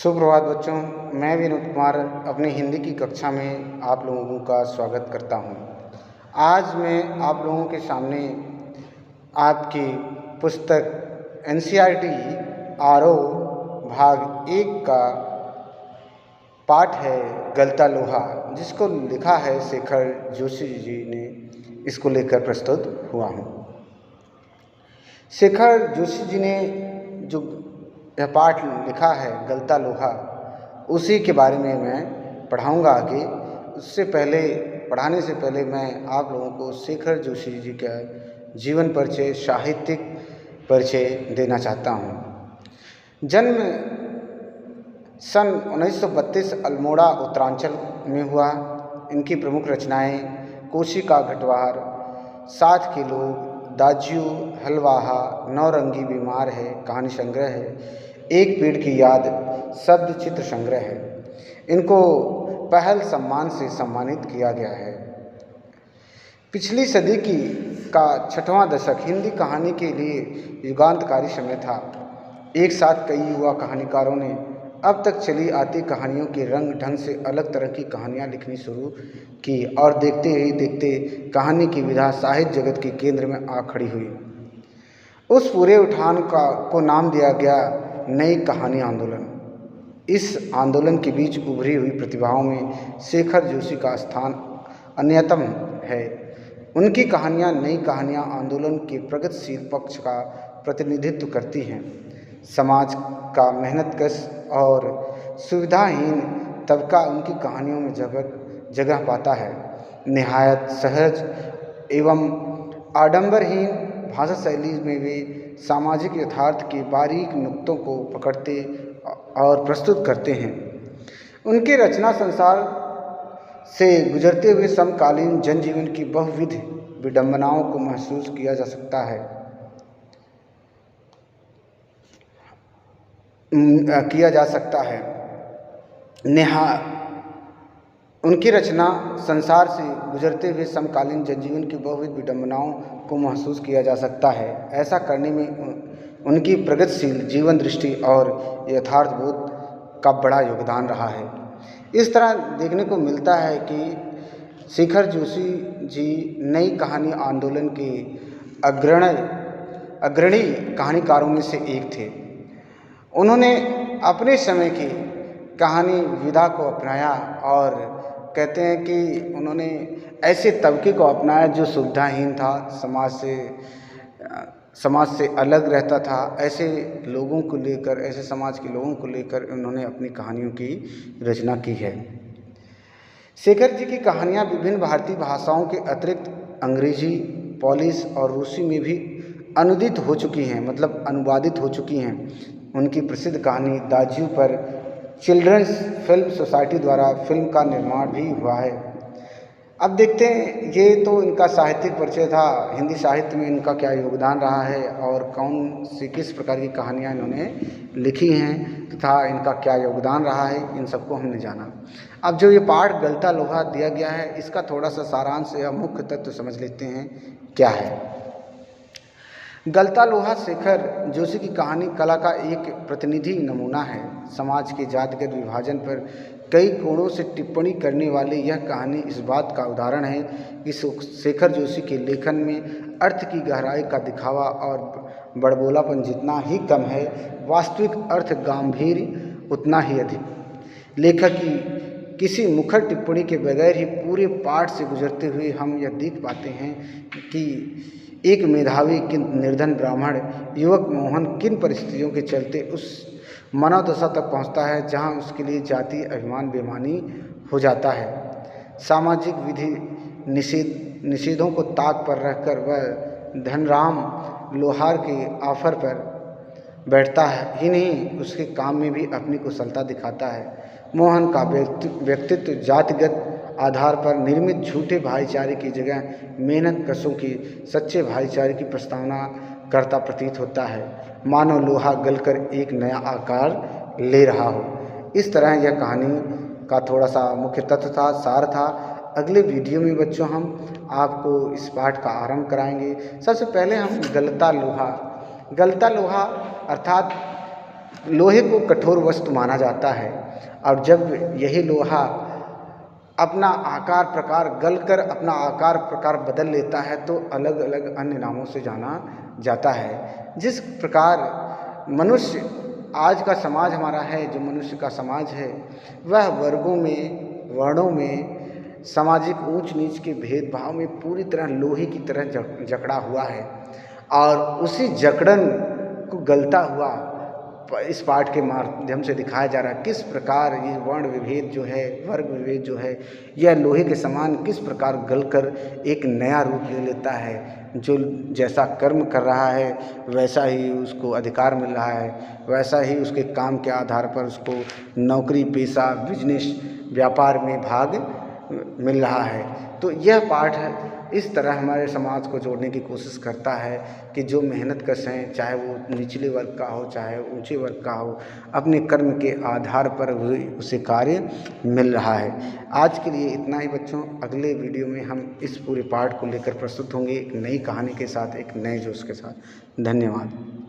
सुप्रभात बच्चों। मैं विनोद कुमार अपनी हिंदी की कक्षा में आप लोगों का स्वागत करता हूं। आज मैं आप लोगों के सामने आपकी पुस्तक एनसीईआरटी आरओ भाग 1 का पाठ है गलता लोहा, जिसको लिखा है शेखर जोशी जी ने। इसको लेकर प्रस्तुत हुआ हूं। शेखर जोशी जी ने जो यह पाठ लिखा है गलता लोहा, उसी के बारे में मैं पढ़ाऊंगा आगे। उससे पहले पढ़ाने से पहले मैं आप लोगों को शेखर जोशी जी का जीवन परिचय, साहित्यिक परिचय देना चाहता हूं। जन्म सन 1932 अल्मोड़ा उत्तरांचल में हुआ। इनकी प्रमुख रचनाएं कोशी का घटवार, 7 किलो, दाज्यू हलवाहा, नौरंगी बीमार है, कहानी संग्रह है, एक पेड़ की याद, शब्द चित्र संग्रह है। इनको पहल सम्मान से सम्मानित किया गया है। पिछली सदी का 6वां दशक हिंदी कहानी के लिए युगांतकारी समय था। एक साथ कई युवा कहानीकारों ने अब तक चली आती कहानियों के रंग ढंग से अलग तरह की कहानियाँ लिखनी शुरू की और देखते ही देखते कहानी की विधा साहित्य जगत के केंद्र में आ खड़ी हुई। उस पूरे उठान को नाम दिया गया नई कहानी आंदोलन। इस आंदोलन के बीच उभरी हुई प्रतिभाओं में शेखर जोशी का स्थान अन्यतम है। उनकी कहानियाँ नई कहानियाँ आंदोलन के प्रगतिशील पक्ष का प्रतिनिधित्व करती हैं। समाज का मेहनतकश और सुविधाहीन तबका उनकी कहानियों में जगह पाता है। निहायत सहज एवं आडंबरहीन भाषा शैली में वे सामाजिक यथार्थ के बारीक नुक्तों को पकड़ते और प्रस्तुत करते हैं। उनके रचना संसार से गुजरते हुए समकालीन जनजीवन की बहुविध विडंबनाओं को महसूस किया जा सकता है। उनकी रचना संसार से गुजरते हुए समकालीन जनजीवन की बहुविध विडंबनाओं को महसूस किया जा सकता है। ऐसा करने में उनकी प्रगतिशील जीवन दृष्टि और यथार्थबोध का बड़ा योगदान रहा है। इस तरह देखने को मिलता है कि शेखर जोशी जी नई कहानी आंदोलन के अग्रणी कहानीकारों में से एक थे। उन्होंने अपने समय की कहानी विधा को अपनाया और कहते हैं कि उन्होंने ऐसे तबके को अपनाया जो सुविधाहीन था, समाज से अलग रहता था। ऐसे लोगों को लेकर, ऐसे समाज के लोगों को लेकर उन्होंने अपनी कहानियों की रचना की है। शेखर जी की कहानियाँ विभिन्न भारतीय भाषाओं के अतिरिक्त अंग्रेजी, पोलिश और रूसी में भी अनुदित हो चुकी हैं, मतलब अनुवादित हो चुकी हैं। उनकी प्रसिद्ध कहानी दाज्यू पर चिल्ड्रंस फिल्म सोसाइटी द्वारा फिल्म का निर्माण भी हुआ है। अब देखते हैं, ये तो इनका साहित्यिक परिचय था। हिंदी साहित्य में इनका क्या योगदान रहा है और कौन सी किस प्रकार की कहानियाँ इन्होंने लिखी हैं तथा इनका क्या योगदान रहा है, इन सबको हमने जाना। अब जो ये पाठ गलता लोहा दिया गया है, इसका थोड़ा सा सारांश या मुख्य तत्व समझ लेते हैं क्या है। गलता लोहा शेखर जोशी की कहानी कला का एक प्रतिनिधि नमूना है। समाज के जातिगत विभाजन पर कई कोणों से टिप्पणी करने वाली यह कहानी इस बात का उदाहरण है कि शेखर जोशी के लेखन में अर्थ की गहराई का दिखावा और बड़बोलापन जितना ही कम है, वास्तविक अर्थ गंभीर उतना ही अधिक। लेखक की किसी मुखर टिप्पणी के बगैर ही पूरे पाठ से गुजरते हुए हम यह देख पाते हैं कि एक मेधावी किंतु निर्धन ब्राह्मण युवक मोहन किन परिस्थितियों के चलते उस मनोदशा तक पहुंचता है जहां उसके लिए जातीय अभिमान बेमानी हो जाता है। सामाजिक विधि निषेधों को ताक पर रखकर वह धनराम लोहार के ऑफर पर बैठता है ही नहीं, उसके काम में भी अपनी कुशलता दिखाता है। मोहन का व्यक्तित्व जातिगत आधार पर निर्मित झूठे भाईचारे की जगह मेहनत कशों की सच्चे भाईचारे की प्रस्तावना करता प्रतीत होता है, मानो लोहा गलकर एक नया आकार ले रहा हो। इस तरह यह कहानी का थोड़ा सा मुख्य तत्व था, सार था। अगले वीडियो में बच्चों हम आपको इस पाठ का आरंभ कराएंगे। सबसे पहले हम गलता लोहा अर्थात लोहे को कठोर वस्तु माना जाता है और जब यही लोहा अपना आकार प्रकार गलकर अपना आकार प्रकार बदल लेता है तो अलग अलग अन्य नामों से जाना जाता है। जिस प्रकार मनुष्य आज का समाज हमारा है, जो मनुष्य का समाज है, वह वर्गों में, वर्णों में, सामाजिक ऊंच नीच के भेदभाव में पूरी तरह लोहे की तरह जकड़ा हुआ है और उसी जकड़न को गलता हुआ इस पाठ के माध्यम से दिखाया जा रहा है किस प्रकार ये वर्ण विभेद जो है, वर्ग विभेद जो है, यह लोहे के समान किस प्रकार गलकर एक नया रूप ले लेता है। जो जैसा कर्म कर रहा है वैसा ही उसको अधिकार मिल रहा है, वैसा ही उसके काम के आधार पर उसको नौकरी, पेशा, बिजनेस, व्यापार में भाग मिल रहा है। तो यह पाठ इस तरह हमारे समाज को जोड़ने की कोशिश करता है कि जो मेहनत करें, चाहे वो निचले वर्ग का हो चाहे ऊंचे वर्ग का हो, अपने कर्म के आधार पर उसे कार्य मिल रहा है। आज के लिए इतना ही बच्चों। अगले वीडियो में हम इस पूरे पाठ को लेकर प्रस्तुत होंगे एक नई कहानी के साथ, एक नए जोश के साथ। धन्यवाद।